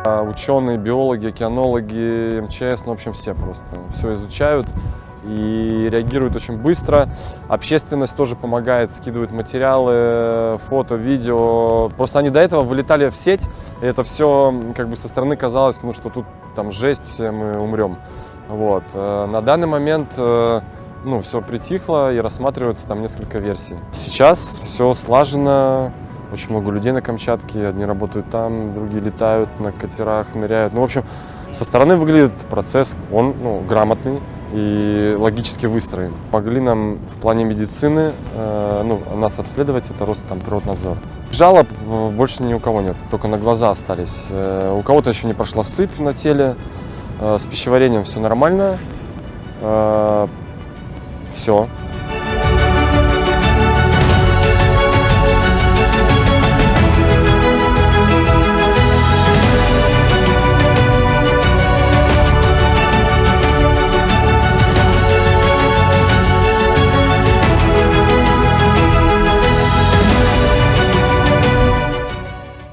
Ученые, биологи, океанологи, МЧС, ну, в общем, все просто все изучают и реагируют очень быстро. Общественность тоже помогает, скидывает материалы, фото, видео. Просто они до этого вылетали в сеть, и это все как бы со стороны казалось, ну, что тут там жесть, все мы умрем. Вот. На данный момент ну, все притихло и рассматривается там несколько версий. Сейчас все слажено. Очень много людей на Камчатке, одни работают там, другие летают на катерах, ныряют. Ну, в общем, со стороны выглядит процесс, он грамотный и логически выстроен. Помогли нам в плане медицины, нас обследовать, это Росприроднадзор. Жалоб больше ни у кого нет, только на глаза остались. У кого-то еще не прошла сыпь на теле, с пищеварением все нормально, все.